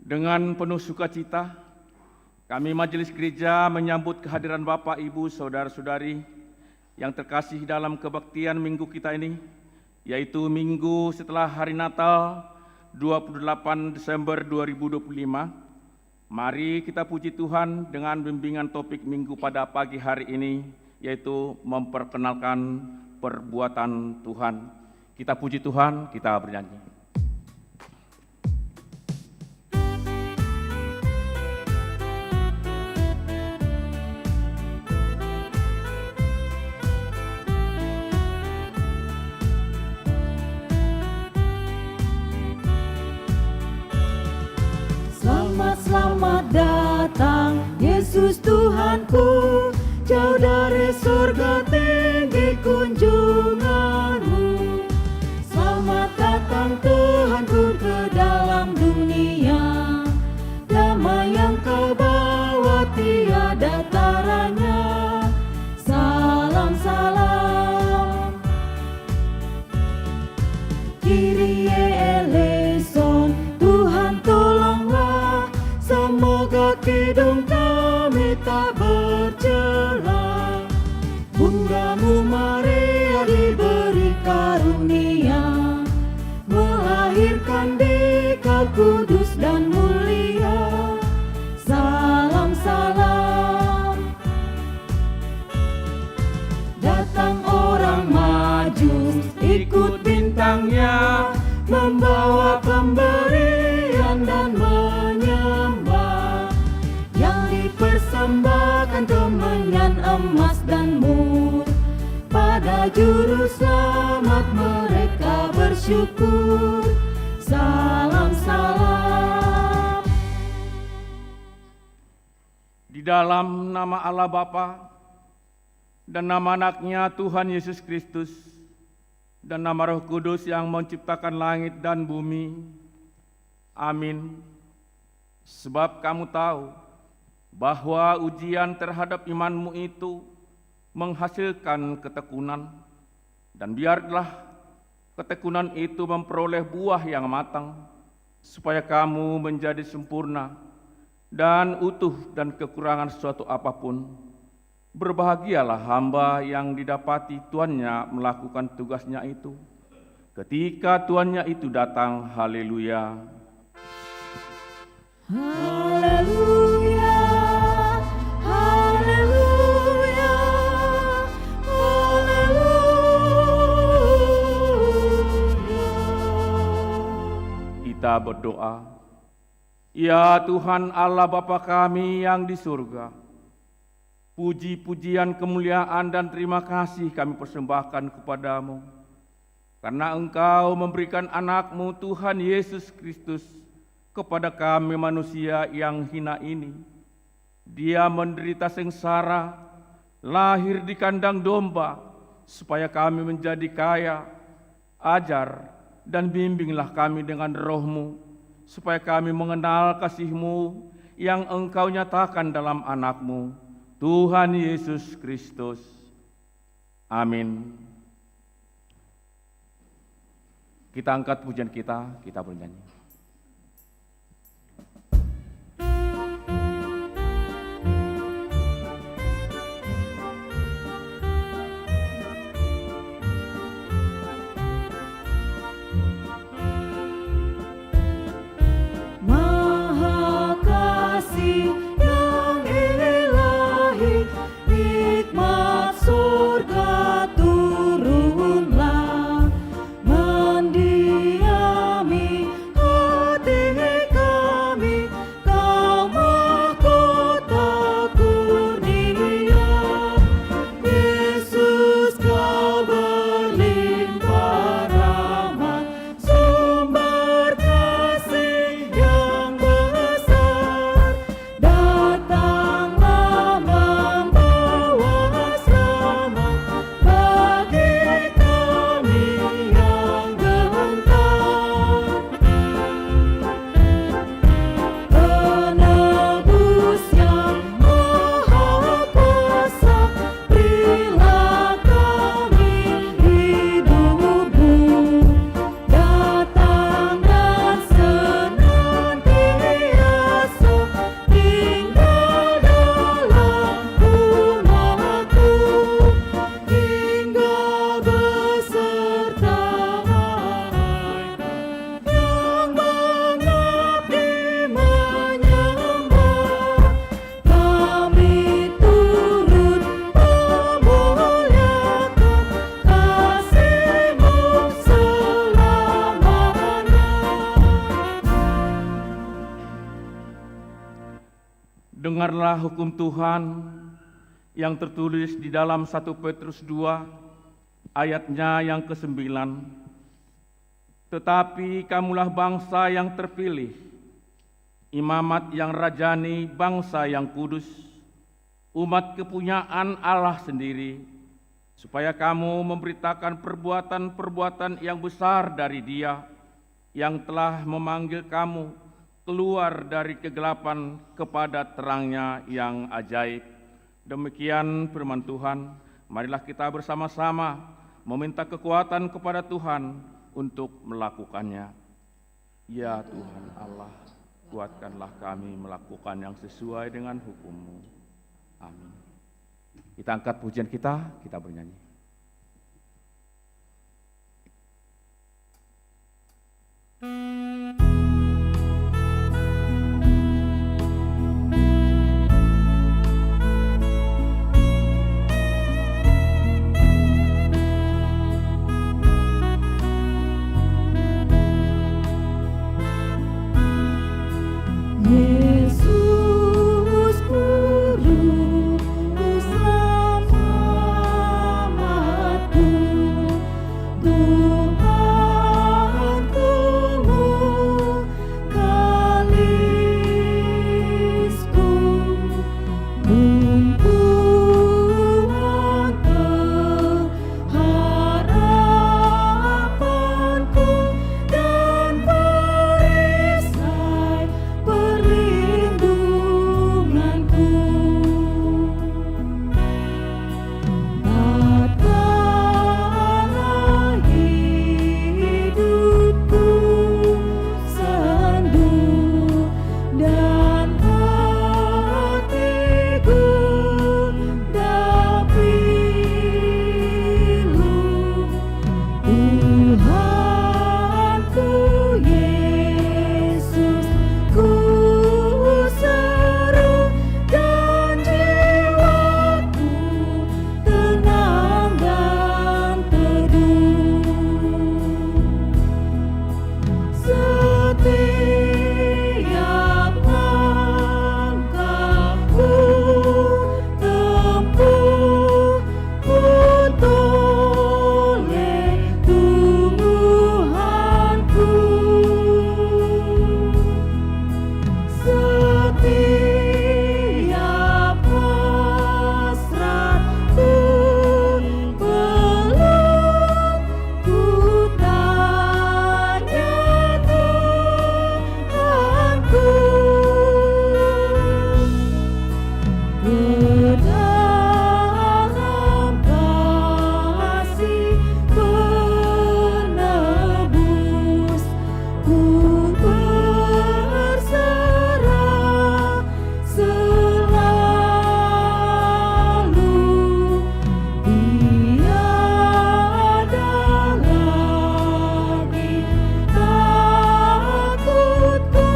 Dengan penuh sukacita, kami Majelis Gereja menyambut kehadiran Bapak, Ibu, Saudara-saudari yang terkasih dalam kebaktian minggu kita ini, yaitu minggu setelah hari Natal 28 Desember 2025. Mari kita puji Tuhan dengan bimbingan topik minggu pada pagi hari ini, yaitu memperkenalkan perbuatan Tuhan. Kita puji Tuhan, kita bernyanyi. Selamat datang Yesus Tuhanku, jauh dari surga tinggi kunjunganmu. Selamat datang Tuhanku ke dalam dunia, damai yang kau bawa tiada taranya. Salam salam, Kyrie eleison, Tuhan tolonglah. Semoga kidung kami tak bercela. Bundamu Maria diberi karunia, melahirkan di Kau kudus dan mulia. Salam salam. Datang orang Majus ikut bintangnya, membawa pemberian dan menyembah, yang dipersembahkan kemenyan emas dan mur. Pada juru selamat mereka bersyukur. Salam salam. Di dalam nama Allah Bapa dan nama anaknya Tuhan Yesus Kristus dan nama Roh Kudus yang menciptakan langit dan bumi. Amin. Sebab kamu tahu bahwa ujian terhadap imanmu itu menghasilkan ketekunan, dan biarlah ketekunan itu memperoleh buah yang matang, supaya kamu menjadi sempurna dan utuh dan kekurangan sesuatu apapun. Berbahagialah hamba yang didapati tuannya melakukan tugasnya itu, ketika tuannya itu datang. Haleluya. Haleluya, haleluya, haleluya. Kita berdoa. Ya Tuhan Allah Bapa kami yang di surga, puji-pujian, kemuliaan, dan terima kasih kami persembahkan kepadamu, karena Engkau memberikan anak-Mu Tuhan Yesus Kristus kepada kami manusia yang hina ini. Dia menderita sengsara, lahir di kandang domba, supaya kami menjadi kaya. Ajar dan bimbinglah kami dengan Roh-Mu, supaya kami mengenal kasih-Mu yang Engkau nyatakan dalam anak-Mu, Tuhan Yesus Kristus. Amin. Kita angkat pujian kita bernyanyi. Maha Kasih yang ilahi, nikmat surga turunlah, mendiami Dengarlah hukum Tuhan yang tertulis di dalam 1 Petrus 2 ayatnya yang ke-9. Tetapi kamulah bangsa yang terpilih, imamat yang rajani, bangsa yang kudus, umat kepunyaan Allah sendiri, supaya kamu memberitakan perbuatan-perbuatan yang besar dari Dia yang telah memanggil kamu keluar dari kegelapan kepada terang-Nya yang ajaib. Demikian firman Tuhan. Marilah kita bersama-sama meminta kekuatan kepada Tuhan untuk melakukannya. Ya Tuhan Allah, kuatkanlah kami melakukan yang sesuai dengan hukum-Mu. Amin. Kita angkat pujian kita bernyanyi. Yesus Guru selamatku, Tuhanku mengkalisku, tumpuan pengharapanku dan perisai perlindunganku. Tatkala hidupku sendu dan hatiku gundah pilu, Tuhanku Yesus ku seru dan jiwaku tenang dan teduh. Setiap langkahku tempuh oleh Tuhanku. Setiap hasratku belum ku tanya Tuhanku. Ke dalam kasih penebus ku berserah selalu. Tiada lagi takutku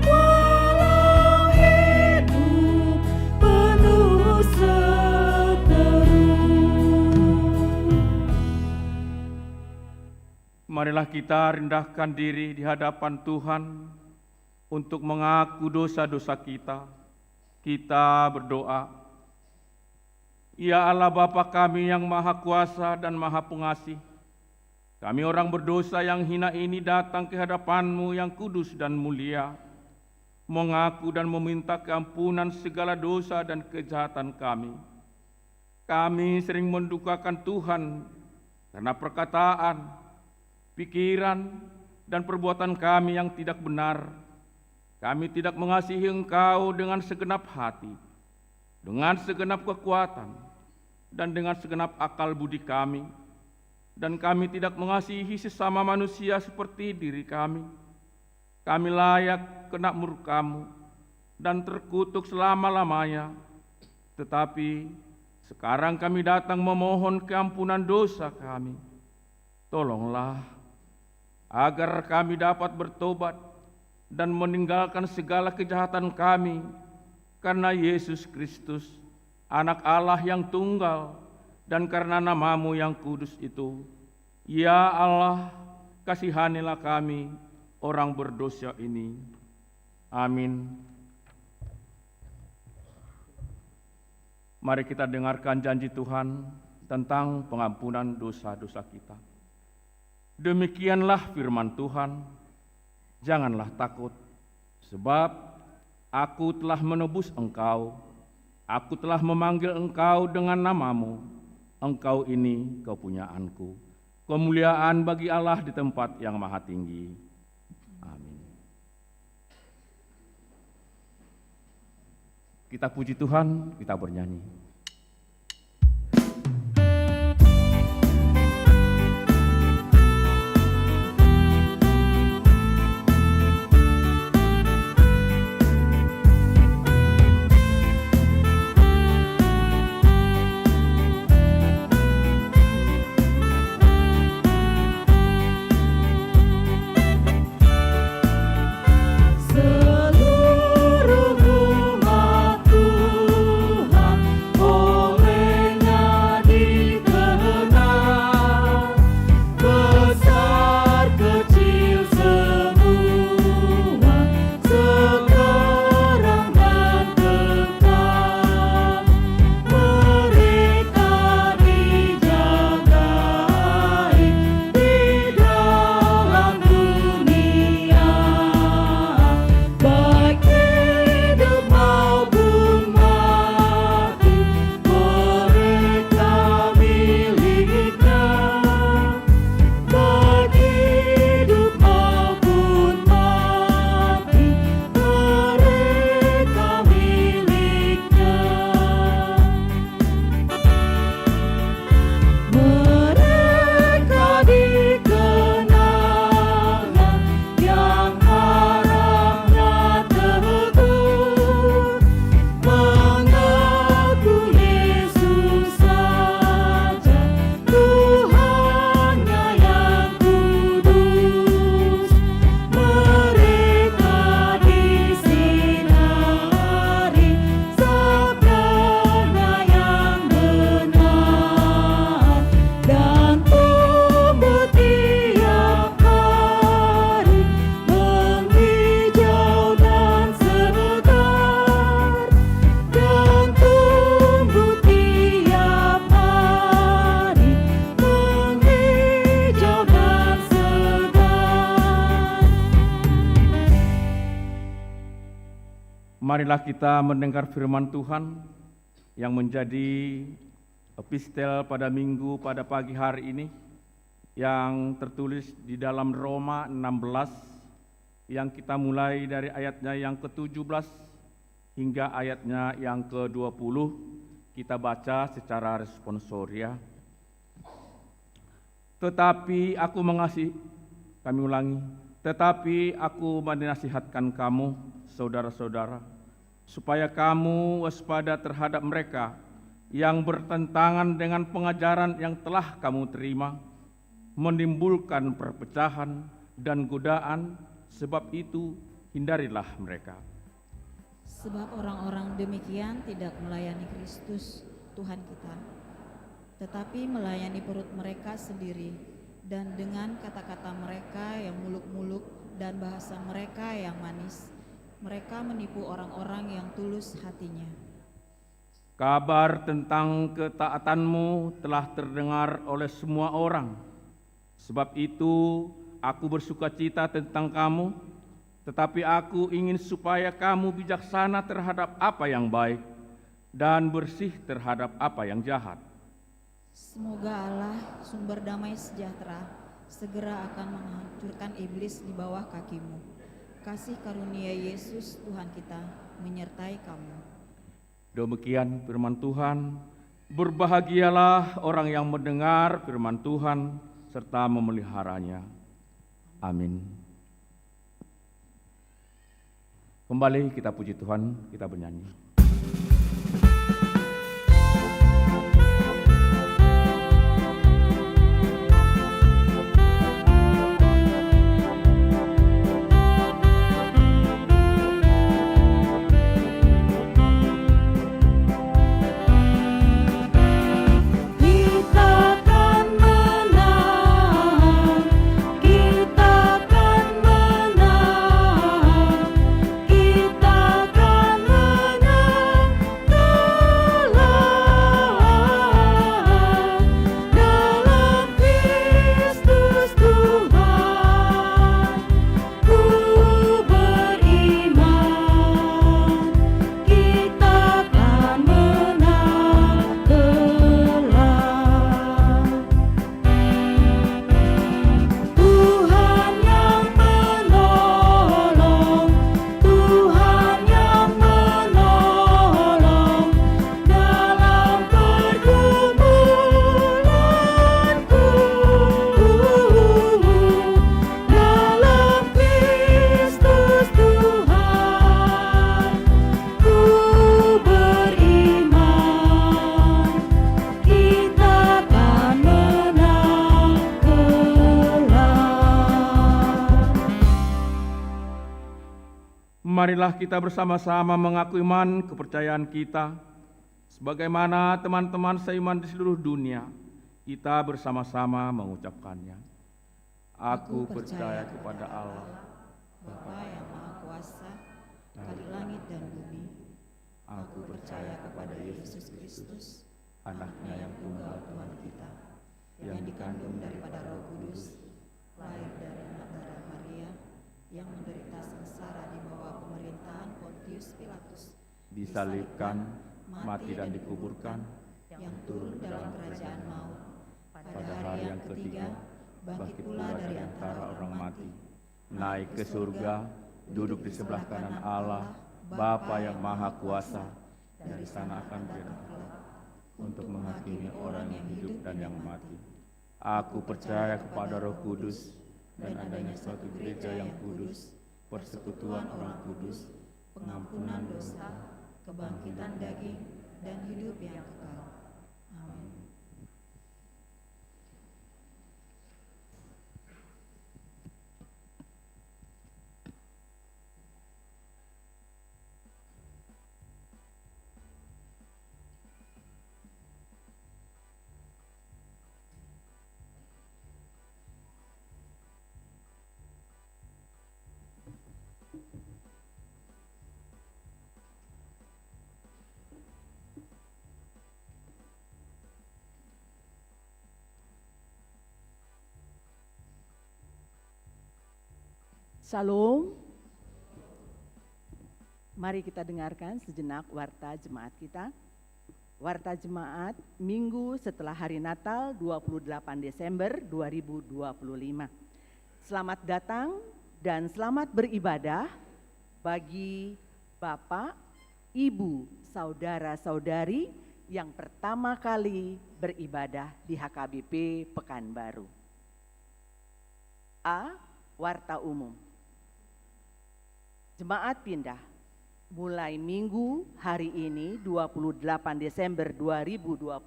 walau hidup penuh seteru. Marilah kita rendahkan diri di hadapan Tuhan untuk mengaku dosa-dosa kita. Kita berdoa. Ya Allah Bapa kami yang Maha Kuasa dan Maha Pengasih, kami orang berdosa yang hina ini datang ke hadapan-Mu yang kudus dan mulia, mengaku dan meminta keampunan segala dosa dan kejahatan kami. Kami sering mendukakan Tuhan karena perkataan, pikiran, dan perbuatan kami yang tidak benar. Kami tidak mengasihi Engkau dengan segenap hati, dengan segenap kekuatan, dan dengan segenap akal budi kami. Dan kami tidak mengasihi sesama manusia seperti diri kami. Kami layak kena murka-Mu dan terkutuk selama-lamanya. Tetapi sekarang kami datang memohon keampunan dosa kami. Tolonglah agar kami dapat bertobat dan meninggalkan segala kejahatan kami karena Yesus Kristus, Anak Allah yang tunggal, dan karena nama-Mu yang kudus itu. Ya Allah, kasihanilah kami, orang berdosa ini. Amin. Mari kita dengarkan janji Tuhan tentang pengampunan dosa-dosa kita. Demikianlah firman Tuhan, janganlah takut, sebab aku telah menebus engkau, aku telah memanggil engkau dengan namamu, engkau ini kepunyaanku. Kemuliaan bagi Allah di tempat yang maha tinggi. Amin. Kita puji Tuhan, kita bernyanyi. Seluruh umat Tuhan olehnya dikenal, besar kecil semua sekarang dan kekal. Mereka dijagai di dalam dunia, baik hidup maupun mati, mereka miliknya. Baik hidup maupun mati, mereka miliknya. Mereka dikenalnya yang harapnya teguh, mengaku Yesus saja Tuhannya yang kudus. Mereka disinari sabdanya yang benar, dan tumbuh tiap hari menghijau dan segar, dan tumbuh tiap hari menghijau dan segar. Marilah kita mendengar firman Tuhan yang menjadi epistel pada minggu pada pagi hari ini, yang tertulis di dalam Roma 16, yang kita mulai dari ayatnya yang ke-17 hingga ayatnya yang ke-20. Kita baca secara responsoria. Tetapi aku menasihatkan kamu, saudara-saudara, supaya kamu waspada terhadap mereka yang bertentangan dengan pengajaran yang telah kamu terima, menimbulkan perpecahan dan godaan, sebab itu hindarilah mereka. Sebab orang-orang demikian tidak melayani Kristus Tuhan kita, tetapi melayani perut mereka sendiri, dan dengan kata-kata mereka yang muluk-muluk dan bahasa mereka yang manis, mereka menipu orang-orang yang tulus hatinya. Kabar tentang ketaatanmu telah terdengar oleh semua orang. Sebab itu aku bersukacita tentang kamu, tetapi aku ingin supaya kamu bijaksana terhadap apa yang baik dan bersih terhadap apa yang jahat. Semoga Allah, sumber damai sejahtera, segera akan menghancurkan iblis di bawah kakimu. Kasih karunia Yesus Tuhan kita menyertai kamu. Demikian firman Tuhan. Berbahagialah orang yang mendengar firman Tuhan serta memeliharanya. Amin. Kembali kita puji Tuhan, kita bernyanyi. Kita akan menang. Marilah kita bersama-sama mengaku iman kepercayaan kita, sebagaimana teman-teman seiman di seluruh dunia, kita bersama-sama mengucapkannya. Aku percaya kepada Allah, Bapa yang Maha Kuasa, Kali langit dan bumi. aku percaya kepada Yesus Kristus, anaknya yang tunggal Tuhan kita, yang dikandung daripada Roh Kudus, Lahir dari anak darah Maria, yang menderita sengsara di bawah pemerintahan Pontius Pilatus, disalibkan, mati dan dikuburkan, yang turun dalam kerajaan maut. pada hari yang ketiga, bangkit pula dari antara orang mati, naik ke surga, duduk di sebelah kanan Allah, Bapa yang Maha Kuasa, dari sana akan berdatang untuk menghakimi orang yang hidup dan yang mati. Aku percaya kepada Roh Kudus dan adanya suatu gereja yang kudus, persekutuan orang kudus, Pengampunan dosa, kebangkitan daging, dan hidup yang kekal. Amin. Shalom. Mari kita dengarkan sejenak warta jemaat kita. Warta jemaat Minggu setelah hari Natal 28 Desember 2025. Selamat datang dan selamat beribadah bagi Bapak, Ibu, Saudara-saudari yang pertama kali beribadah di HKBP Pekanbaru. A. Warta umum. Jemaat pindah mulai Minggu hari ini 28 Desember 2025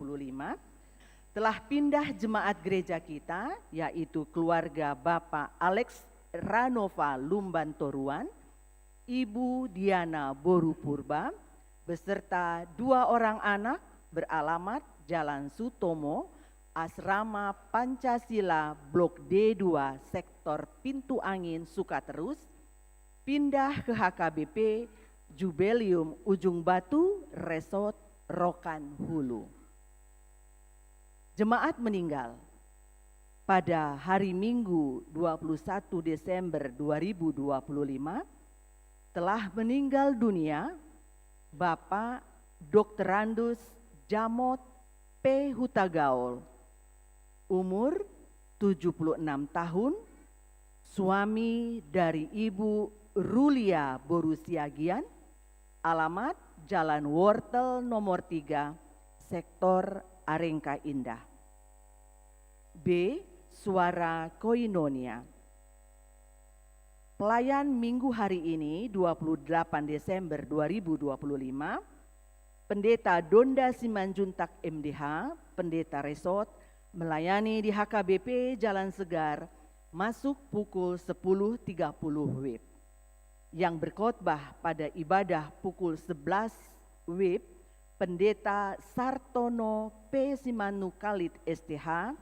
telah pindah jemaat gereja kita, yaitu keluarga Bapak Alex Ranova Lumbantoruan, Ibu Diana Boru Purba, beserta 2 orang anak beralamat Jalan Sutomo, Asrama Pancasila Blok D2 Sektor Pintu Angin Sukaterus, pindah ke HKBP Jubelium Ujung Batu Resort Rokan Hulu. Jemaat meninggal pada hari Minggu 21 Desember 2025 telah meninggal dunia Bapak Dr. Randus Jamot P. Hutagaul, umur 76 tahun, suami dari Ibu Rulia Borusiagian, alamat Jalan Wortel nomor 3, Sektor Arengka Indah. B. Suara Koinonia. Pelayan Minggu hari ini 28 Desember 2025, Pendeta Donda Simanjuntak MDH, Pendeta Resort, melayani di HKBP Jalan Segar, masuk pukul 10.30 WIB. Yang berkhotbah pada ibadah pukul 11 WIB, Pendeta Sartono P. Simanu Khalid STH,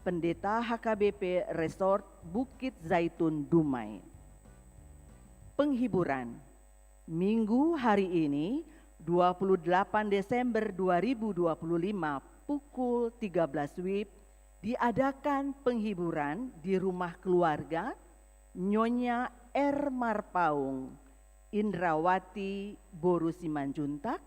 Pendeta HKBP Resort Bukit Zaitun Dumai. Penghiburan Minggu hari ini 28 Desember 2025 pukul 13 WIB diadakan penghiburan di rumah keluarga Nyonya R. Marpaung, Indrawati Boru Simanjuntak,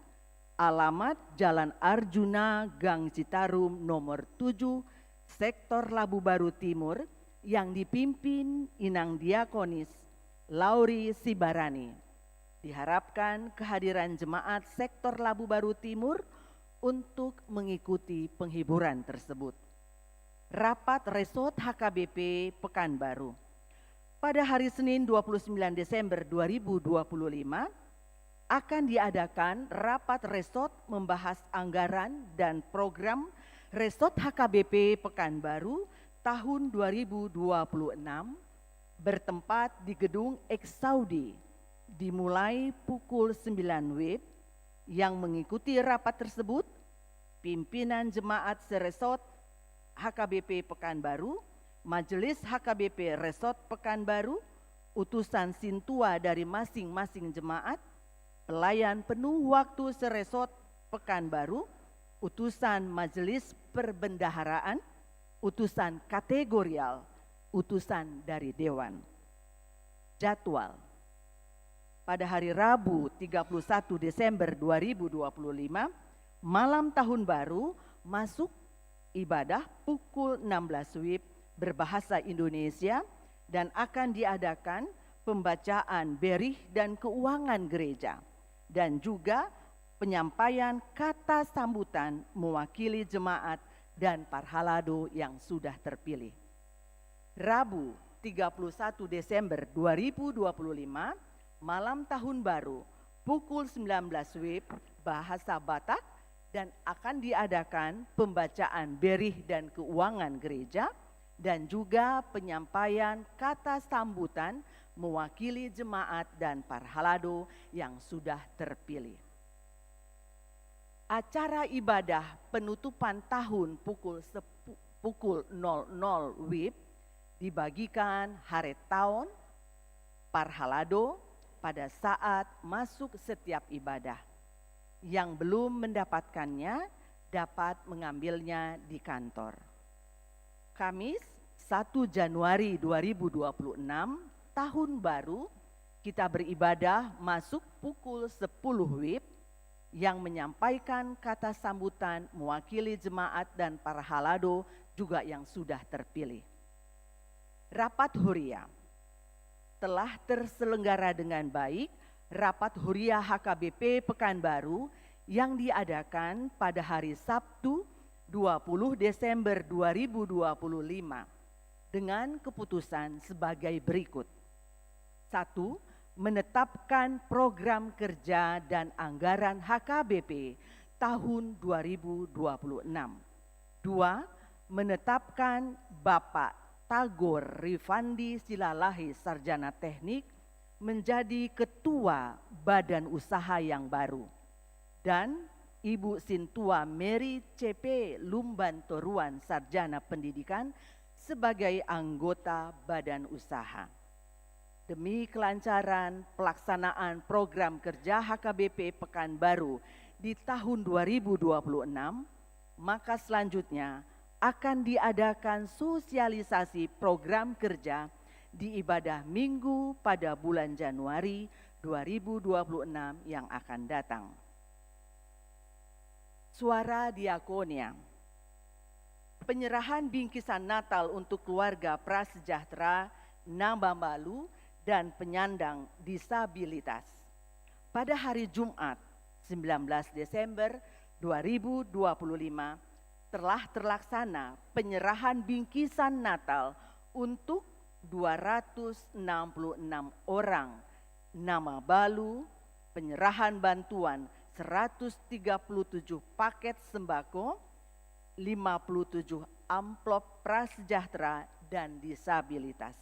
alamat Jalan Arjuna Gang Citarum nomor 7, Sektor Labu Baru Timur, yang dipimpin Inang Diakonis Lauri Sibarani. Diharapkan kehadiran jemaat Sektor Labu Baru Timur untuk mengikuti penghiburan tersebut. Rapat Resort HKBP Pekanbaru. Pada hari Senin 29 Desember 2025 akan diadakan rapat resort membahas anggaran dan program Resort HKBP Pekanbaru tahun 2026 bertempat di Gedung Ex Saudi dimulai pukul 9 WIB. Yang mengikuti rapat tersebut, pimpinan Jemaat Seresot HKBP Pekanbaru, Majelis HKBP Resort Pekanbaru, utusan Sintua dari masing-masing jemaat, pelayan penuh waktu Seresot Pekanbaru, utusan Majelis Perbendaharaan, utusan kategorial, utusan dari Dewan. Jadwal. Pada hari Rabu 31 Desember 2025, malam tahun baru, masuk ibadah pukul 16 WIB berbahasa Indonesia dan akan diadakan pembacaan berih dan keuangan gereja dan juga penyampaian kata sambutan mewakili jemaat dan parhalado yang sudah terpilih. Rabu 31 Desember 2025, malam tahun baru, pukul 19 WIB bahasa Batak dan akan diadakan pembacaan berih dan keuangan gereja dan juga penyampaian kata sambutan mewakili jemaat dan parhalado yang sudah terpilih. Acara ibadah penutupan tahun pukul 00 WIB dibagikan haret tahun parhalado pada saat masuk setiap ibadah. Yang belum mendapatkannya dapat mengambilnya di kantor. Kamis 1 Januari 2026, tahun baru, kita beribadah masuk pukul 10 WIB yang menyampaikan kata sambutan mewakili jemaat dan parhalado juga yang sudah terpilih. Rapat Huria. Telah terselenggara dengan baik rapat Huria HKBP Pekanbaru yang diadakan pada hari Sabtu 20 Desember 2025 dengan keputusan sebagai berikut. 1. Menetapkan program kerja dan anggaran HKBP tahun 2026. 2. Menetapkan Bapak Tagor Rifandi Silalahi Sarjana Teknik menjadi Ketua Badan Usaha yang baru dan Ibu Sintua Mary CP Lumban Toruan Sarjana Pendidikan sebagai anggota Badan Usaha. Demi kelancaran pelaksanaan program kerja HKBP Pekanbaru di tahun 2026, maka selanjutnya akan diadakan sosialisasi program kerja di ibadah minggu pada bulan Januari 2026 yang akan datang. Suara Diakonia. Penyerahan bingkisan Natal untuk keluarga prasejahtera Nambabalu dan penyandang disabilitas. Pada hari Jumat 19 Desember 2025 telah terlaksana penyerahan bingkisan Natal untuk 266 orang nama balu, penyerahan bantuan 137 paket sembako, 57 amplop prasejahtera dan disabilitas.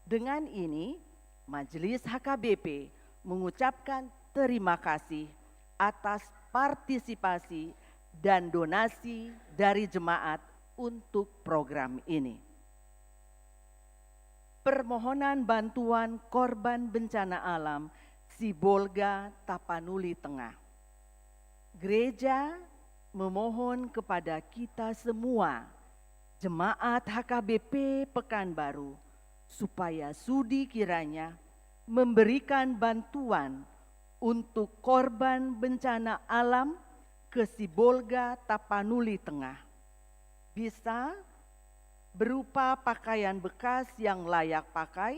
Dengan ini, Majelis HKBP mengucapkan terima kasih atas partisipasi dan donasi dari jemaat untuk program ini. Permohonan bantuan korban bencana alam Sibolga Tapanuli Tengah. Gereja memohon kepada kita semua, jemaat HKBP Pekanbaru, supaya sudi kiranya memberikan bantuan untuk korban bencana alam ke Sibolga Tapanuli Tengah. Bisa berupa pakaian bekas yang layak pakai,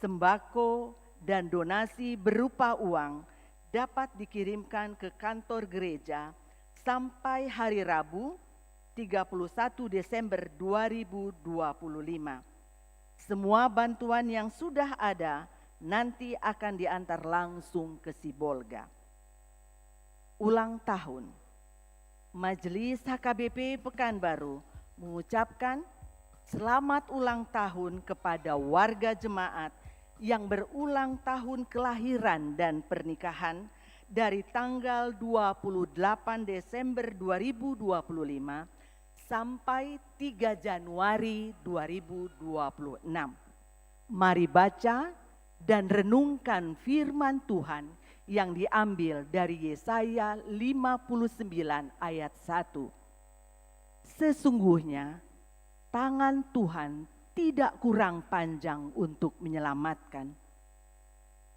sembako, dan donasi berupa uang dapat dikirimkan ke kantor gereja sampai hari Rabu 31 Desember 2025. Semua bantuan yang sudah ada nanti akan diantar langsung ke Sibolga. Ulang tahun. Majelis HKBP Pekanbaru mengucapkan selamat ulang tahun kepada warga jemaat yang berulang tahun kelahiran dan pernikahan dari tanggal 28 Desember 2025 sampai 3 Januari 2026. Mari baca dan renungkan firman Tuhan yang diambil dari Yesaya 59 ayat 1. Sesungguhnya tangan Tuhan tidak kurang panjang untuk menyelamatkan,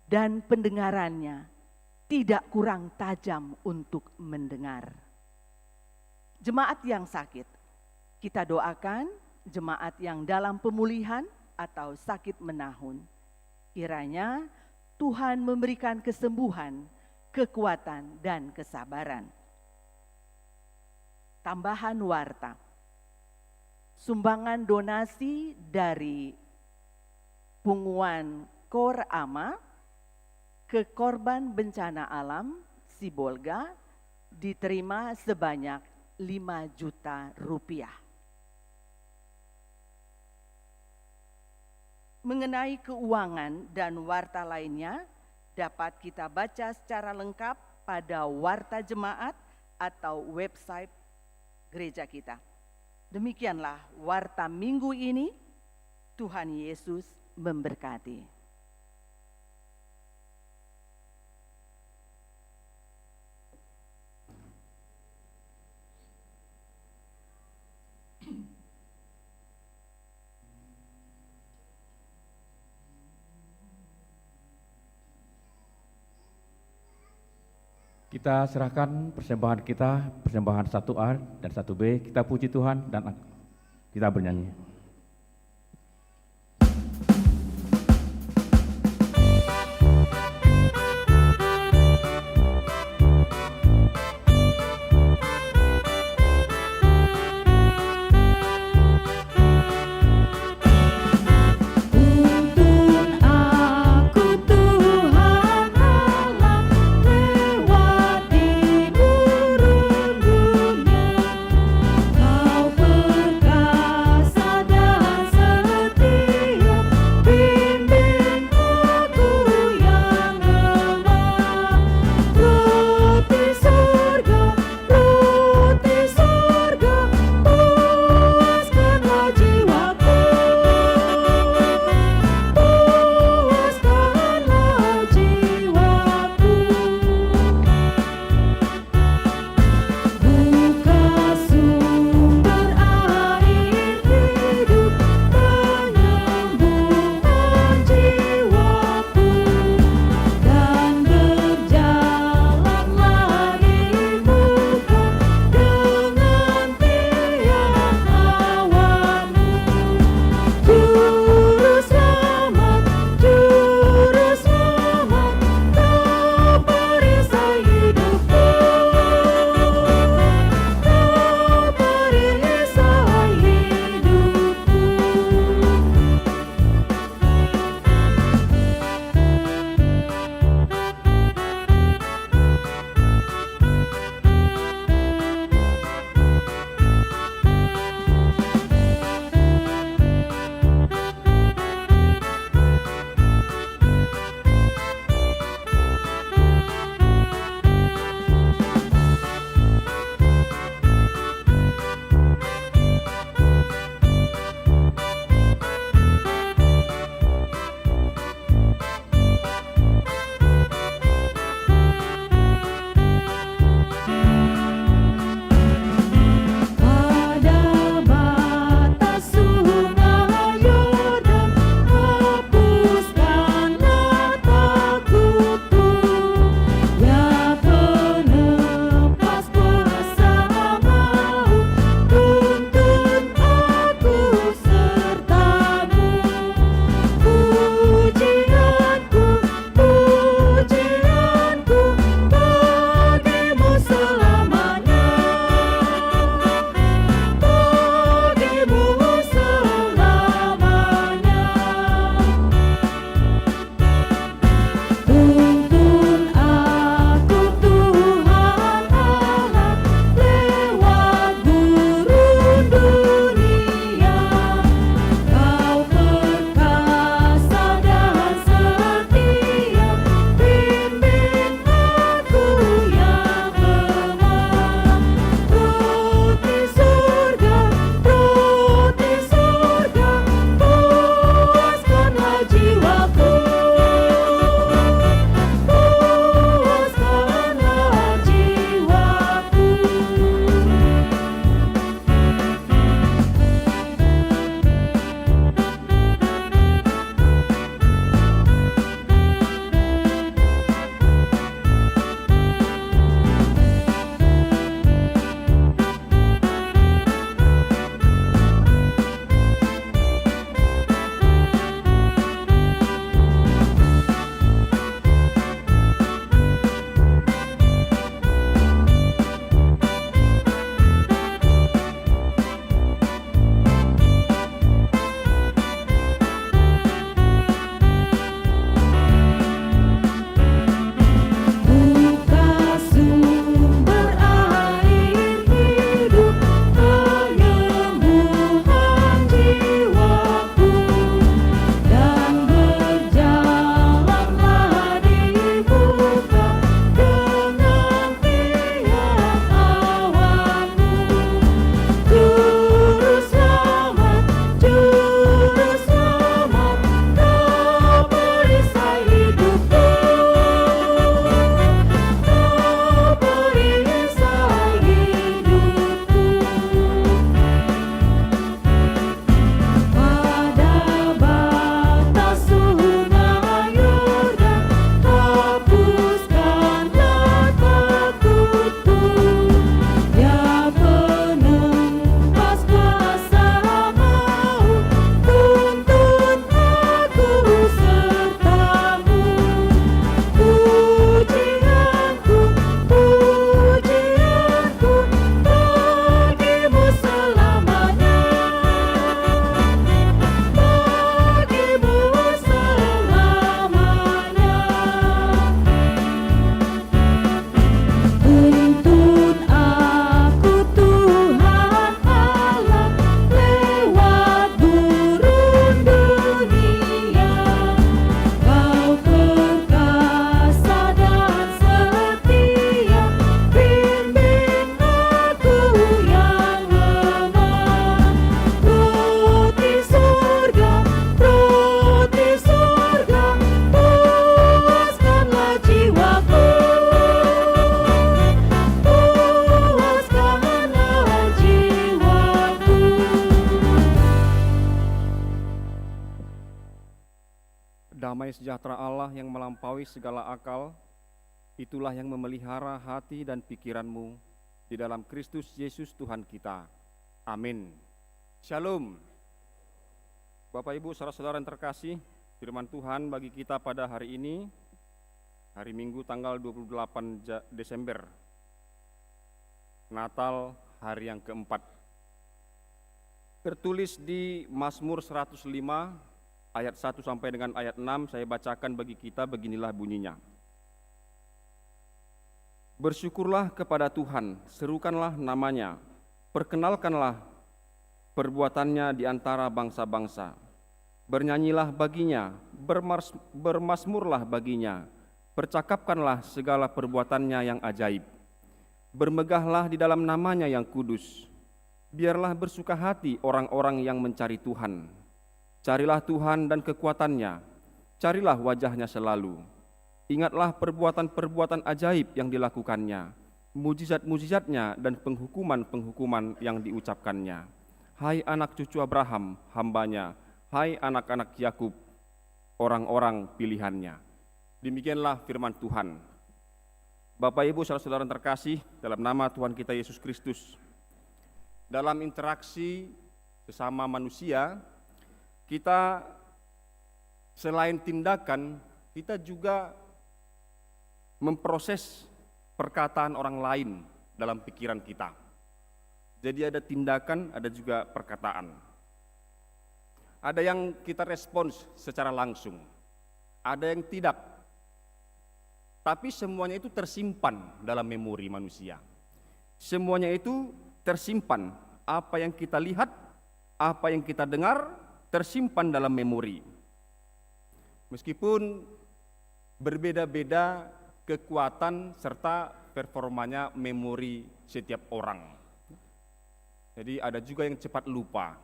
dan pendengarannya tidak kurang tajam untuk mendengar. Jemaat yang sakit, kita doakan jemaat yang dalam pemulihan atau sakit menahun. Kiranya Tuhan memberikan kesembuhan, kekuatan, dan kesabaran. Tambahan warta. Sumbangan donasi dari Punguan Kor Ama ke korban bencana alam Sibolga diterima sebanyak 5 juta rupiah. Mengenai keuangan dan warta lainnya dapat kita baca secara lengkap pada warta jemaat atau website gereja kita. Demikianlah warta minggu ini. Tuhan Yesus memberkati. Kita serahkan persembahan kita, persembahan 1A dan 1B. Kita puji Tuhan dan kita bernyanyi. Tuntun aku Tuhan Allah lewati burung dunia. Kau perkasa sejahtera Allah yang melampaui segala akal, itulah yang memelihara hati dan pikiranmu di dalam Kristus Yesus Tuhan kita. Amin. Shalom. Bapak Ibu, saudara-saudara yang terkasih, firman Tuhan bagi kita pada hari ini, hari Minggu tanggal 28 Desember, Natal hari yang keempat. Tertulis di Mazmur 105 ayat 1 sampai dengan ayat 6, saya bacakan bagi kita, beginilah bunyinya. Bersyukurlah kepada Tuhan, serukanlah namanya, perkenalkanlah perbuatannya di antara bangsa-bangsa. Bernyanyilah baginya, bermasmurlah baginya, percakapkanlah segala perbuatannya yang ajaib. Bermegahlah di dalam namanya yang kudus. Biarlah bersuka hati orang-orang yang mencari Tuhan. Carilah Tuhan dan kekuatannya, carilah wajahnya selalu. Ingatlah perbuatan-perbuatan ajaib yang dilakukannya, mujizat-mujizatnya dan penghukuman-penghukuman yang diucapkannya. Hai anak cucu Abraham, hambanya, hai anak-anak Yakub, orang-orang pilihannya. Demikianlah firman Tuhan. Bapak Ibu saudara-saudara yang terkasih, dalam nama Tuhan kita Yesus Kristus, dalam interaksi sesama manusia, kita selain tindakan, kita juga memproses perkataan orang lain dalam pikiran kita. Jadi ada tindakan, ada juga perkataan. Ada yang kita respons secara langsung, ada yang tidak. Tapi semuanya itu tersimpan dalam memori manusia. Semuanya itu tersimpan, apa yang kita lihat, apa yang kita dengar, tersimpan dalam memori. Meskipun berbeda-beda kekuatan serta performanya memori setiap orang. Jadi ada juga yang cepat lupa,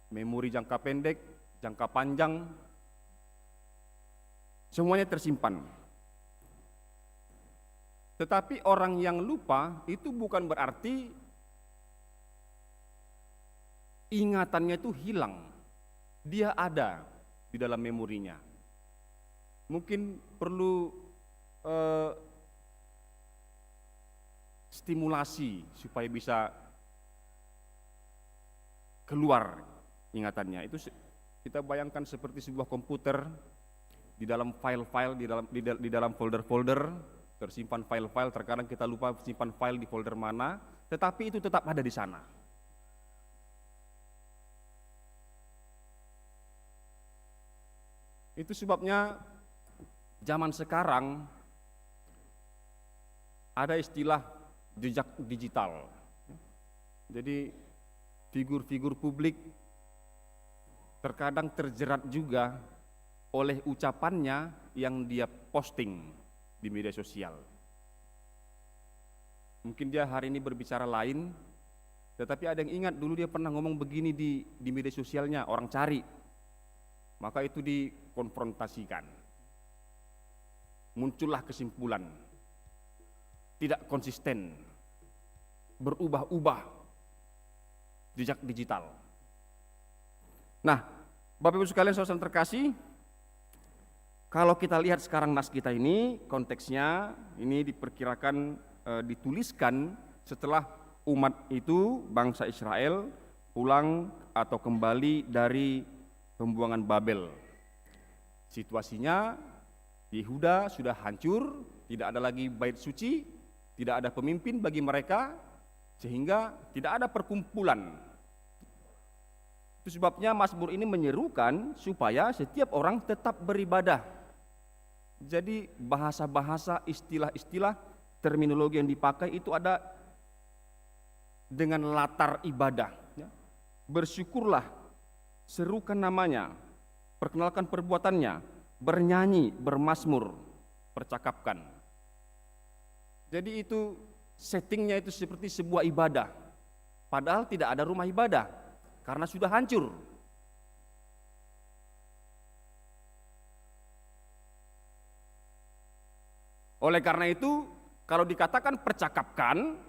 memori jangka pendek, jangka panjang, semuanya tersimpan. Tetapi orang yang lupa itu bukan berarti ingatannya itu hilang, dia ada di dalam memorinya. Mungkin perlu stimulasi supaya bisa keluar ingatannya. Itu kita bayangkan seperti sebuah komputer di dalam file-file, di dalam folder-folder, tersimpan file-file. Terkadang kita lupa simpan file di folder mana, tetapi itu tetap ada di sana. Itu sebabnya zaman sekarang ada istilah jejak digital. Jadi figur-figur publik terkadang terjerat juga oleh ucapannya yang dia posting di media sosial. Mungkin dia hari ini berbicara lain, tetapi ada yang ingat dulu dia pernah ngomong begini di media sosialnya, orang cari. Maka itu dikonfrontasikan. Muncullah kesimpulan. Tidak konsisten. Berubah-ubah. Jejak digital. Nah, Bapak Ibu sekalian saudara terkasih, kalau kita lihat sekarang nas kita ini, konteksnya ini diperkirakan dituliskan setelah umat itu, bangsa Israel, pulang atau kembali dari pembuangan Babel. Situasinya Yehuda sudah hancur, tidak ada lagi bait suci, tidak ada pemimpin bagi mereka, sehingga tidak ada perkumpulan. Itu sebabnya Mazmur ini menyerukan supaya setiap orang tetap beribadah. Jadi bahasa-bahasa, istilah-istilah, terminologi yang dipakai itu ada dengan latar ibadah. Bersyukurlah, serukan namanya, perkenalkan perbuatannya, bernyanyi, bermasmur, percakapkan. Jadi itu settingnya itu seperti sebuah ibadah. Padahal tidak ada rumah ibadah, karena sudah hancur. Oleh karena itu, kalau dikatakan percakapkan,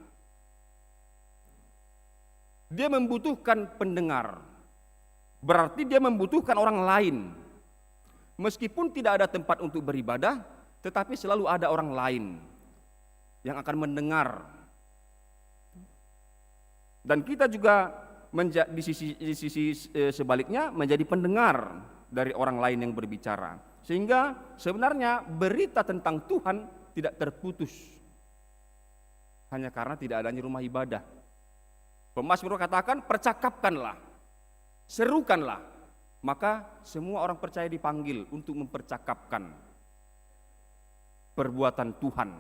dia membutuhkan pendengar. Berarti dia membutuhkan orang lain. Meskipun tidak ada tempat untuk beribadah, tetapi selalu ada orang lain yang akan mendengar. Dan kita juga di sisi sebaliknya menjadi pendengar dari orang lain yang berbicara. Sehingga sebenarnya berita tentang Tuhan tidak terputus hanya karena tidak adanya rumah ibadah. Pemazmur katakan, percakapkanlah, serukanlah. Maka semua orang percaya dipanggil untuk mempercakapkan perbuatan Tuhan.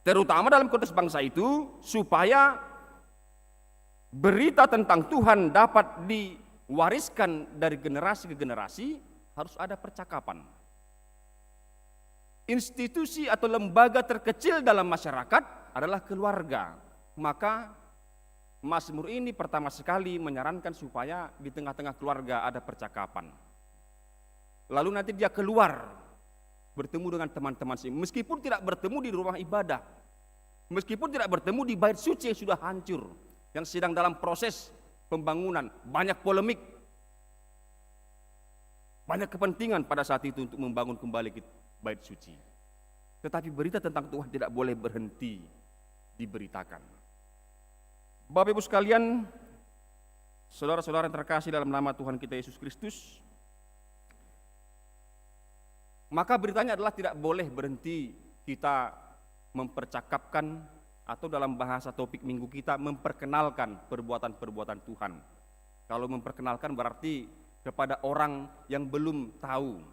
Terutama dalam konteks bangsa itu, supaya berita tentang Tuhan dapat diwariskan dari generasi ke generasi, harus ada percakapan. Institusi atau lembaga terkecil dalam masyarakat adalah keluarga. Maka Mazmur ini pertama sekali menyarankan supaya di tengah-tengah keluarga ada percakapan. Lalu nanti dia keluar bertemu dengan teman-teman sih, meskipun tidak bertemu di rumah ibadah, meskipun tidak bertemu di bait suci yang sudah hancur, yang sedang dalam proses pembangunan, banyak polemik, banyak kepentingan pada saat itu untuk membangun kembali bait suci. Tetapi berita tentang Tuhan tidak boleh berhenti diberitakan. Bapak Ibu sekalian, saudara-saudara yang terkasih dalam nama Tuhan kita Yesus Kristus, maka beritanya adalah tidak boleh berhenti kita mempercakapkan, atau dalam bahasa topik minggu kita, memperkenalkan perbuatan-perbuatan Tuhan. Kalau memperkenalkan berarti kepada orang yang belum tahu.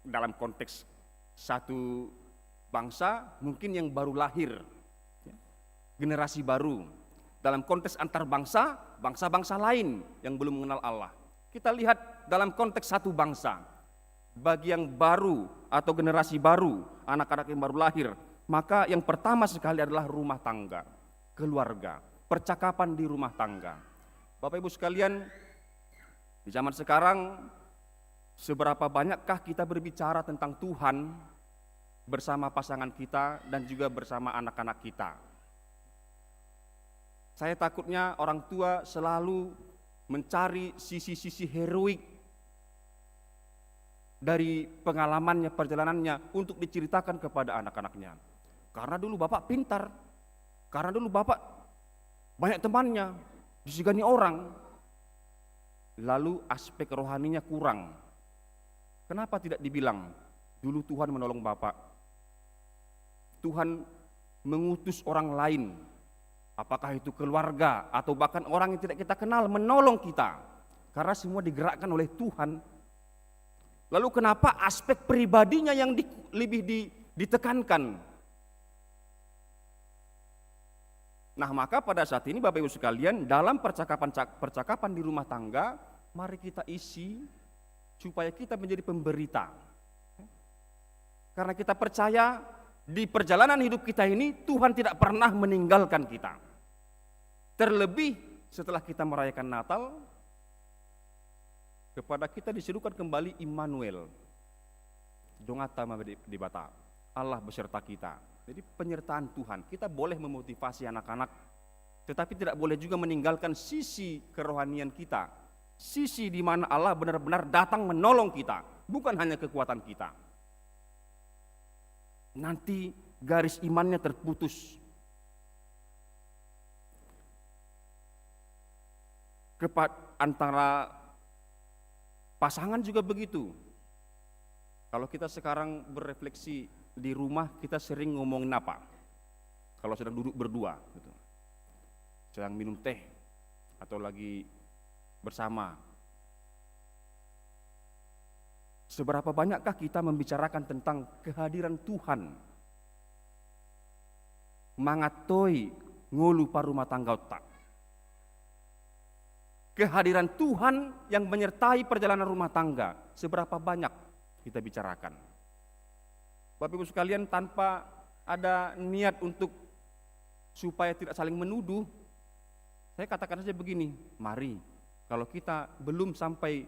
Dalam konteks satu bangsa, mungkin yang baru lahir, generasi baru. Dalam konteks antar bangsa, bangsa-bangsa lain yang belum mengenal Allah. Kita lihat dalam konteks satu bangsa, bagi yang baru atau generasi baru, anak-anak yang baru lahir, maka yang pertama sekali adalah rumah tangga, keluarga, percakapan di rumah tangga. Bapak Ibu sekalian, di zaman sekarang, seberapa banyakkah kita berbicara tentang Tuhan bersama pasangan kita dan juga bersama anak-anak kita? Saya takutnya orang tua selalu mencari sisi-sisi heroik dari pengalamannya, perjalanannya untuk diceritakan kepada anak-anaknya. Karena dulu bapak pintar, karena dulu bapak banyak temannya, disegani orang. Lalu aspek rohaninya kurang. Kenapa tidak dibilang, dulu Tuhan menolong bapak, Tuhan mengutus orang lain, apakah itu keluarga atau bahkan orang yang tidak kita kenal menolong kita, karena semua digerakkan oleh Tuhan. Lalu kenapa aspek pribadinya yang lebih ditekankan? Nah, maka pada saat ini Bapak Ibu sekalian, dalam percakapan di rumah tangga, mari kita isi supaya kita menjadi pemberita. Karena kita percaya di perjalanan hidup kita ini Tuhan tidak pernah meninggalkan kita. Terlebih setelah kita merayakan Natal, kepada kita diserukan kembali Immanuel, Dongata Dibata, Allah beserta kita. Jadi penyertaan Tuhan, kita boleh memotivasi anak-anak, tetapi tidak boleh juga meninggalkan sisi kerohanian kita, sisi di mana Allah benar-benar datang menolong kita, bukan hanya kekuatan kita. Nanti garis imannya terputus. Antara pasangan juga begitu. Kalau kita sekarang berefleksi di rumah, kita sering ngomongin apa? Kalau sedang duduk berdua, gitu. Sedang minum teh atau lagi bersama. Seberapa banyakkah kita membicarakan tentang kehadiran Tuhan? Mangatoi ngulu parumah tangga tak. Kehadiran Tuhan yang menyertai perjalanan rumah tangga, seberapa banyak kita bicarakan. Bapak Ibu sekalian, tanpa ada niat untuk supaya tidak saling menuduh, saya katakan saja begini, mari kalau kita belum sampai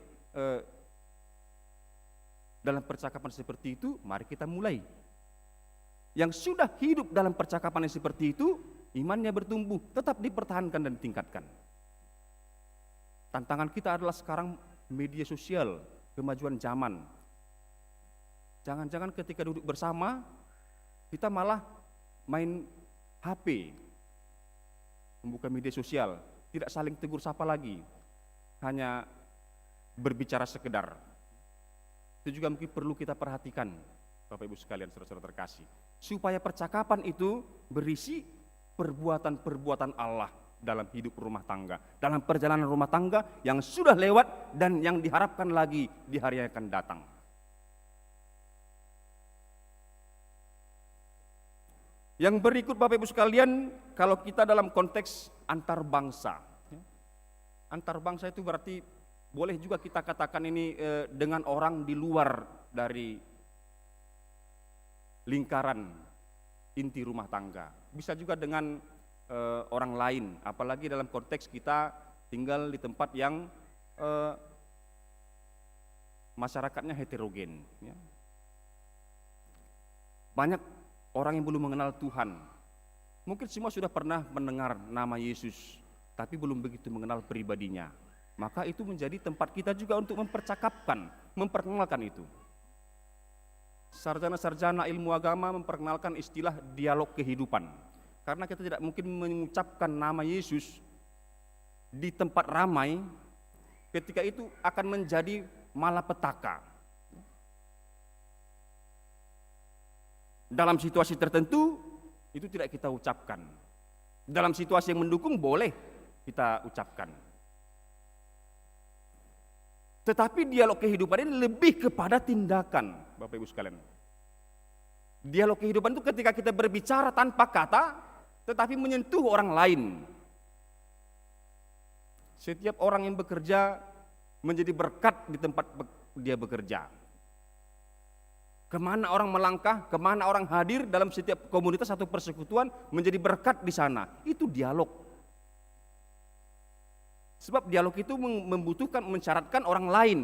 dalam percakapan seperti itu, mari kita mulai. Yang sudah hidup dalam percakapan yang seperti itu, imannya bertumbuh, tetap dipertahankan dan ditingkatkan. Tantangan kita adalah sekarang media sosial, kemajuan zaman. Jangan-jangan ketika duduk bersama, kita malah main HP, membuka media sosial, tidak saling tegur sapa lagi, hanya berbicara sekedar. Itu juga mungkin perlu kita perhatikan, Bapak Ibu sekalian, saudara-saudara terkasih, supaya percakapan itu berisi perbuatan-perbuatan Allah dalam hidup rumah tangga, dalam perjalanan rumah tangga yang sudah lewat dan yang diharapkan lagi di hari yang akan datang. Yang berikut Bapak Ibu sekalian, kalau kita dalam konteks antar bangsa, antar bangsa itu berarti boleh juga kita katakan ini dengan orang di luar dari lingkaran inti rumah tangga. Bisa juga dengan orang lain, apalagi dalam konteks kita tinggal di tempat yang masyarakatnya heterogen. Ya. Banyak orang yang belum mengenal Tuhan. Mungkin semua sudah pernah mendengar nama Yesus, tapi belum begitu mengenal pribadinya. Maka itu menjadi tempat kita juga untuk mempercakapkan, memperkenalkan itu. Sarjana-sarjana ilmu agama memperkenalkan istilah dialog kehidupan. Karena kita tidak mungkin mengucapkan nama Yesus di tempat ramai, ketika itu akan menjadi malapetaka. Dalam situasi tertentu itu tidak kita ucapkan. Dalam situasi yang mendukung boleh kita ucapkan. Tetapi dialog kehidupan ini lebih kepada tindakan, Bapak Ibu sekalian. Dialog kehidupan itu ketika kita berbicara tanpa kata, tetapi menyentuh orang lain. Setiap orang yang bekerja menjadi berkat di tempat dia bekerja. Kemana orang melangkah, kemana orang hadir dalam setiap komunitas atau persekutuan menjadi berkat di sana. Itu dialog. Sebab dialog itu membutuhkan, mensyaratkan orang lain.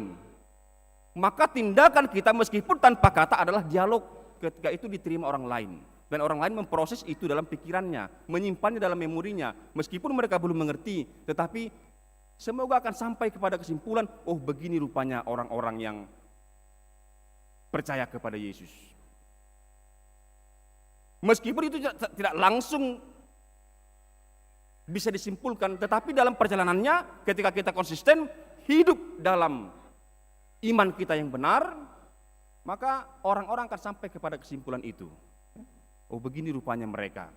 Maka tindakan kita meskipun tanpa kata adalah dialog. Ketika itu diterima orang lain. Dan orang lain memproses itu dalam pikirannya, menyimpannya dalam memorinya. Meskipun mereka belum mengerti, tetapi semoga akan sampai kepada kesimpulan, oh begini rupanya orang-orang yang percaya kepada Yesus. Meskipun itu tidak langsung bisa disimpulkan, tetapi dalam perjalanannya ketika kita konsisten hidup dalam iman kita yang benar, maka orang-orang akan sampai kepada kesimpulan itu. Oh begini rupanya mereka,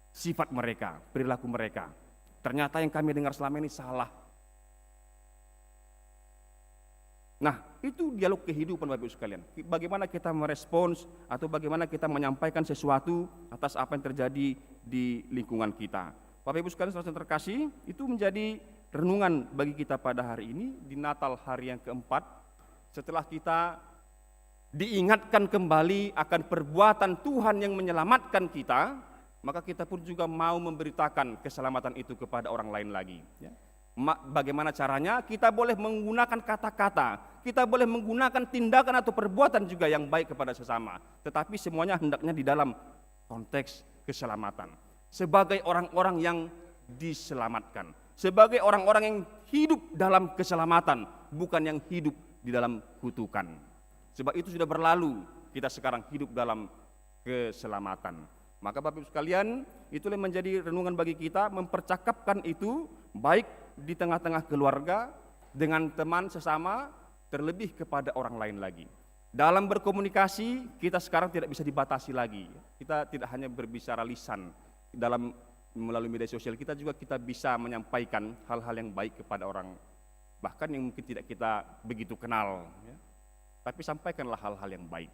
sifat mereka, perilaku mereka. Ternyata yang kami dengar selama ini salah. Nah, itu dialog kehidupan Bapak Ibu sekalian. Bagaimana kita merespons atau bagaimana kita menyampaikan sesuatu atas apa yang terjadi di lingkungan kita. Bapak Ibu sekalian saudara terkasih, itu menjadi renungan bagi kita pada hari ini di Natal hari yang keempat. Setelah kita diingatkan kembali akan perbuatan Tuhan yang menyelamatkan kita, maka kita pun juga mau memberitakan keselamatan itu kepada orang lain lagi. Ya. Bagaimana caranya? Kita boleh menggunakan kata-kata, kita boleh menggunakan tindakan atau perbuatan juga yang baik kepada sesama. Tetapi semuanya hendaknya di dalam konteks keselamatan. Sebagai orang-orang yang diselamatkan, sebagai orang-orang yang hidup dalam keselamatan, bukan yang hidup di dalam kutukan. Sebab itu sudah berlalu, kita sekarang hidup dalam keselamatan. Maka Bapak Ibu sekalian, itulah menjadi renungan bagi kita, mempercakapkan itu baik di tengah-tengah keluarga, dengan teman sesama, terlebih kepada orang lain lagi. Dalam berkomunikasi, kita sekarang tidak bisa dibatasi lagi. Kita tidak hanya berbicara lisan, melalui media sosial kita juga kita bisa menyampaikan hal-hal yang baik kepada orang, bahkan yang mungkin tidak kita begitu kenal. Ya. Tapi sampaikanlah hal-hal yang baik.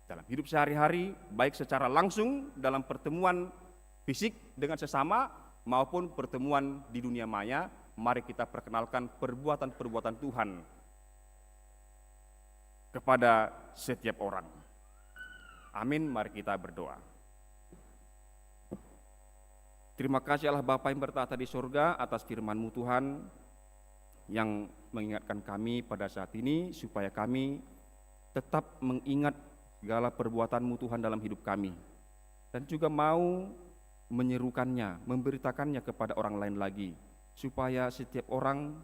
Dalam hidup sehari-hari, baik secara langsung dalam pertemuan fisik dengan sesama, maupun pertemuan di dunia maya, mari kita perkenalkan perbuatan-perbuatan Tuhan kepada setiap orang. Amin, mari kita berdoa. Terima kasih Allah Bapa yang bertahta di surga atas firman-Mu Tuhan yang mengingatkan kami pada saat ini supaya kami tetap mengingat segala perbuatan-Mu Tuhan dalam hidup kami dan juga mau menyerukannya, memberitakannya kepada orang lain lagi, supaya setiap orang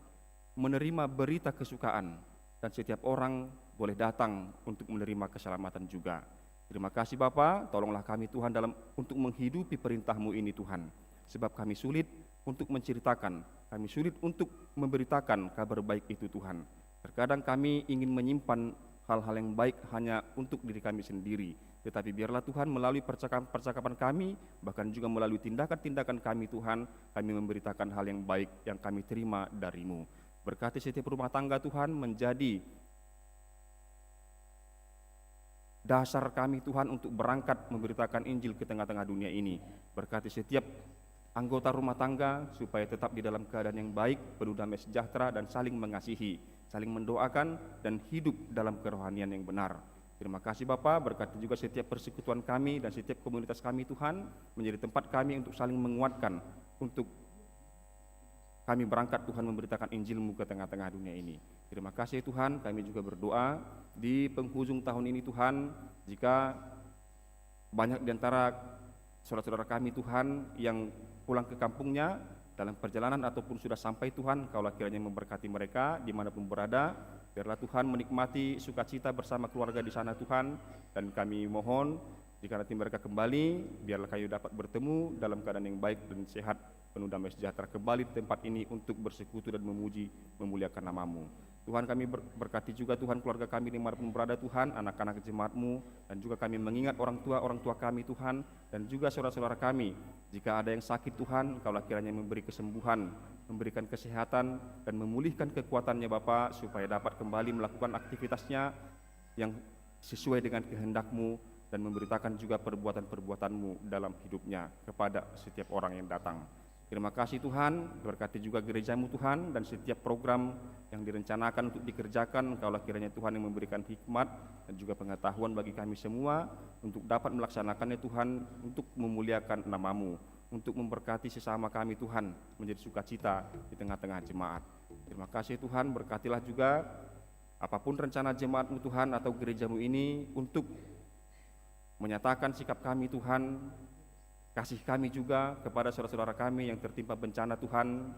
menerima berita kesukaan dan setiap orang boleh datang untuk menerima keselamatan juga. Terima kasih Bapa, tolonglah kami Tuhan untuk menghidupi perintah-Mu ini Tuhan. Sebab kami sulit untuk menceritakan, kami sulit untuk memberitakan kabar baik itu Tuhan. Terkadang kami ingin menyimpan hal-hal yang baik hanya untuk diri kami sendiri. Tetapi biarlah Tuhan melalui percakapan kami, bahkan juga melalui tindakan-tindakan kami Tuhan, kami memberitakan hal yang baik yang kami terima dari-Mu. Berkati setiap rumah tangga Tuhan menjadi dasar kami Tuhan untuk berangkat memberitakan Injil ke tengah-tengah dunia ini. Berkati setiap anggota rumah tangga supaya tetap di dalam keadaan yang baik, penuh damai sejahtera dan saling mengasihi, saling mendoakan dan hidup dalam kerohanian yang benar. Terima kasih Bapa, berkati juga setiap persekutuan kami dan setiap komunitas kami Tuhan menjadi tempat kami untuk saling menguatkan, untuk kami berangkat Tuhan memberitakan Injil-Mu ke tengah-tengah dunia ini. Terima kasih Tuhan, kami juga berdoa di penghujung tahun ini Tuhan, jika banyak di antara saudara-saudara kami Tuhan yang pulang ke kampungnya dalam perjalanan ataupun sudah sampai Tuhan, Kaulah kiranya memberkati mereka dimanapun berada. Biarlah Tuhan menikmati sukacita bersama keluarga di sana Tuhan, dan kami mohon jika nanti mereka kembali, biarlah kami dapat bertemu dalam keadaan yang baik dan sehat, penuh damai sejahtera kembali di tempat ini untuk bersekutu dan memuji, memuliakan nama-Mu. Tuhan, kami berkati juga Tuhan keluarga kami dimanapun berada Tuhan, anak-anak jemaat-Mu, dan juga kami mengingat orang tua kami Tuhan, dan juga saudara-saudara kami. Jika ada yang sakit Tuhan, Kaulah kiranya memberi kesembuhan, memberikan kesehatan, dan memulihkan kekuatannya Bapa, supaya dapat kembali melakukan aktivitasnya yang sesuai dengan kehendak-Mu, dan memberitakan juga perbuatan-perbuatan-Mu dalam hidupnya kepada setiap orang yang datang. Terima kasih Tuhan, berkati juga gereja-Mu Tuhan, dan setiap program yang direncanakan untuk dikerjakan, Kaulah kiranya Tuhan yang memberikan hikmat dan juga pengetahuan bagi kami semua untuk dapat melaksanakannya Tuhan, untuk memuliakan nama-Mu, untuk memberkati sesama kami Tuhan, menjadi sukacita di tengah-tengah jemaat. Terima kasih Tuhan, berkatilah juga apapun rencana jemaat-Mu Tuhan atau gereja-Mu ini untuk menyatakan sikap kami Tuhan, kasih kami juga kepada saudara-saudara kami yang tertimpa bencana Tuhan.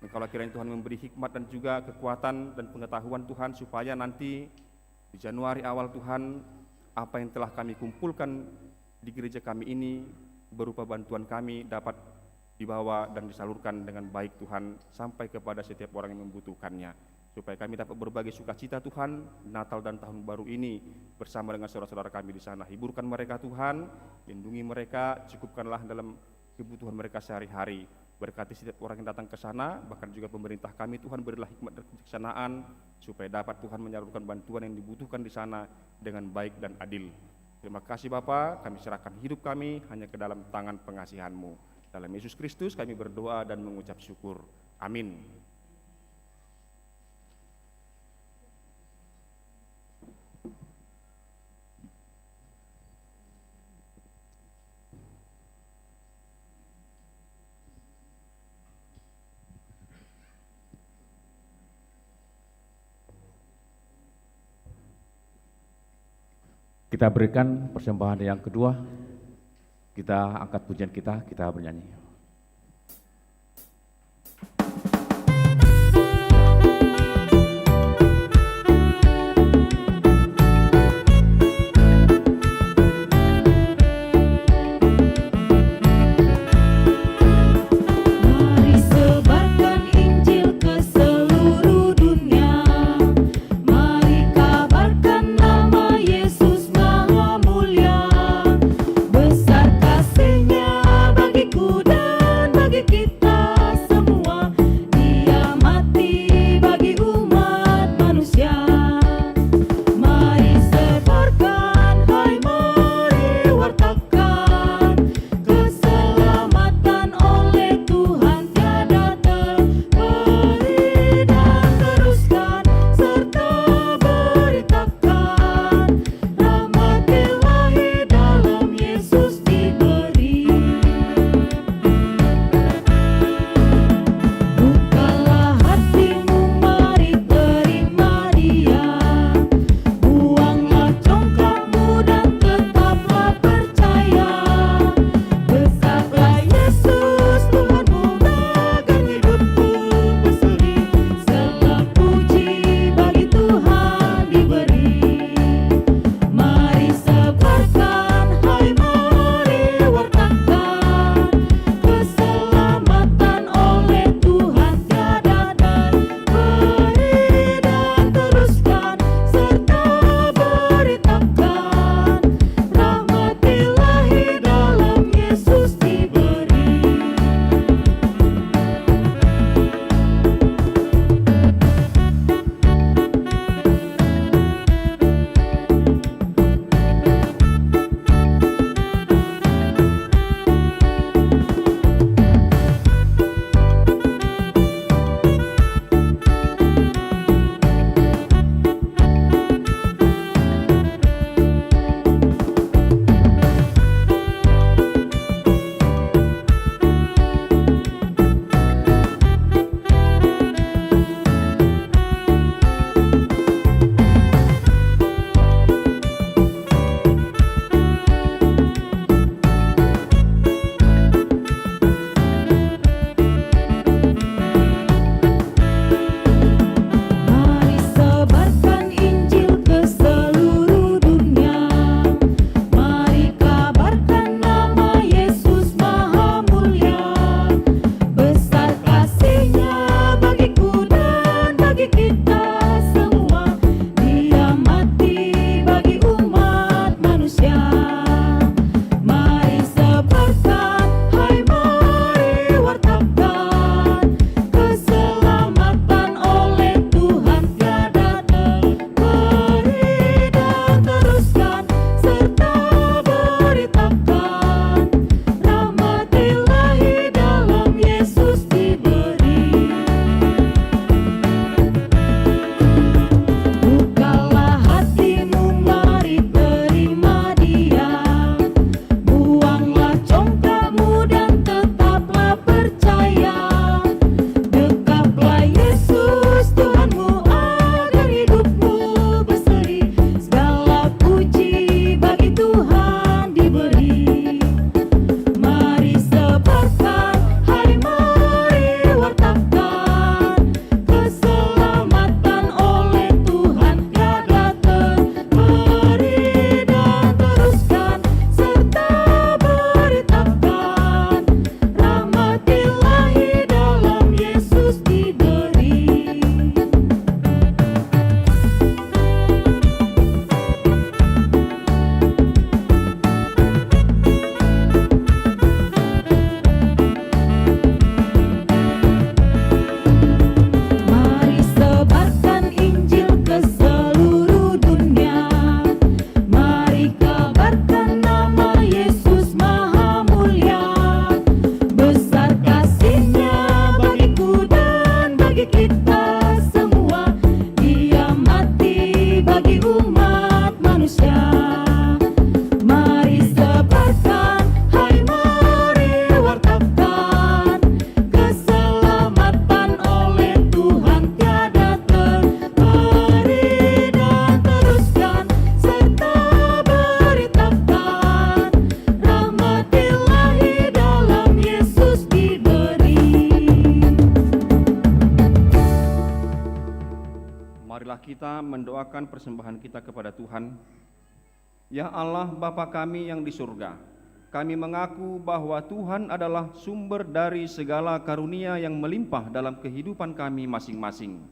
Kaulah kiranya Tuhan memberi hikmat dan juga kekuatan dan pengetahuan Tuhan, supaya nanti di Januari awal Tuhan, apa yang telah kami kumpulkan di gereja kami ini berupa bantuan kami dapat dibawa dan disalurkan dengan baik Tuhan, sampai kepada setiap orang yang membutuhkannya, supaya kami dapat berbagi sukacita Tuhan Natal dan Tahun Baru ini bersama dengan saudara-saudara kami di sana. Hiburkan mereka Tuhan, lindungi mereka, cukupkanlah dalam kebutuhan mereka sehari-hari. Berkati setiap orang yang datang ke sana, bahkan juga pemerintah kami Tuhan, berilah hikmat dan kebijaksanaan supaya dapat Tuhan menyalurkan bantuan yang dibutuhkan di sana dengan baik dan adil. Terima kasih Bapa, kami serahkan hidup kami hanya ke dalam tangan pengasihan-Mu. Dalam Yesus Kristus kami berdoa dan mengucap syukur. Amin. Kita berikan persembahan yang kedua, kita angkat pujian kita bernyanyi. Mari sebarkan Injil ke seluruh dunia. Mari kabarkan nama Yesus Maha Mulia. Besar kasih-Nya bagiku dan kita mendoakan persembahan kita kepada Tuhan. Ya Allah Bapa kami yang di surga, kami mengaku bahwa Tuhan adalah sumber dari segala karunia yang melimpah dalam kehidupan kami masing-masing.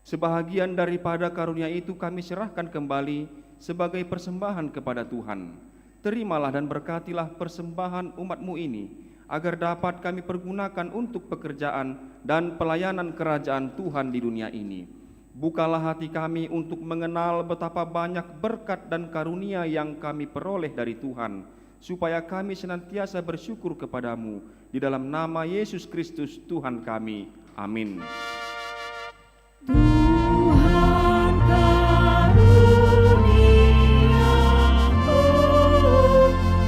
Sebahagian daripada karunia itu kami serahkan kembali sebagai persembahan kepada Tuhan. Terimalah dan berkatilah persembahan umat-Mu ini, agar dapat kami pergunakan untuk pekerjaan dan pelayanan kerajaan Tuhan di dunia ini. Bukalah hati kami untuk mengenal betapa banyak berkat dan karunia yang kami peroleh dari Tuhan, supaya kami senantiasa bersyukur kepadamu. Di dalam nama Yesus Kristus Tuhan kami. Amin. Tuhan karuniaku,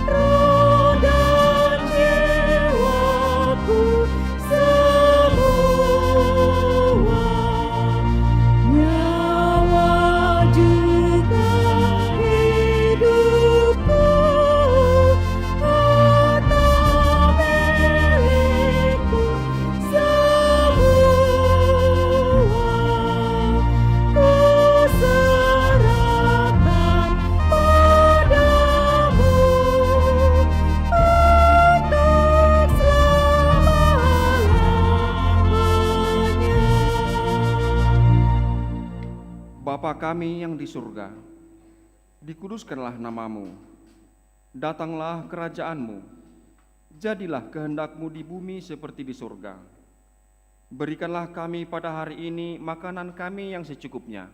roh dan jiwaku semua, nyawa juga hidupku, harta milikku semua, ku serahkan padamu untuk selama-lamanya. Bapa kami yang di surga, dikuduskanlah namamu, datanglah kerajaan-Mu, jadilah kehendak-Mu di bumi seperti di surga. Berikanlah kami pada hari ini makanan kami yang secukupnya,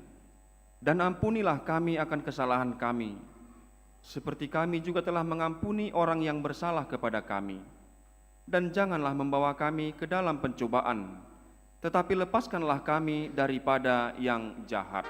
dan ampunilah kami akan kesalahan kami, seperti kami juga telah mengampuni orang yang bersalah kepada kami. Dan janganlah membawa kami ke dalam pencobaan, tetapi lepaskanlah kami daripada yang jahat.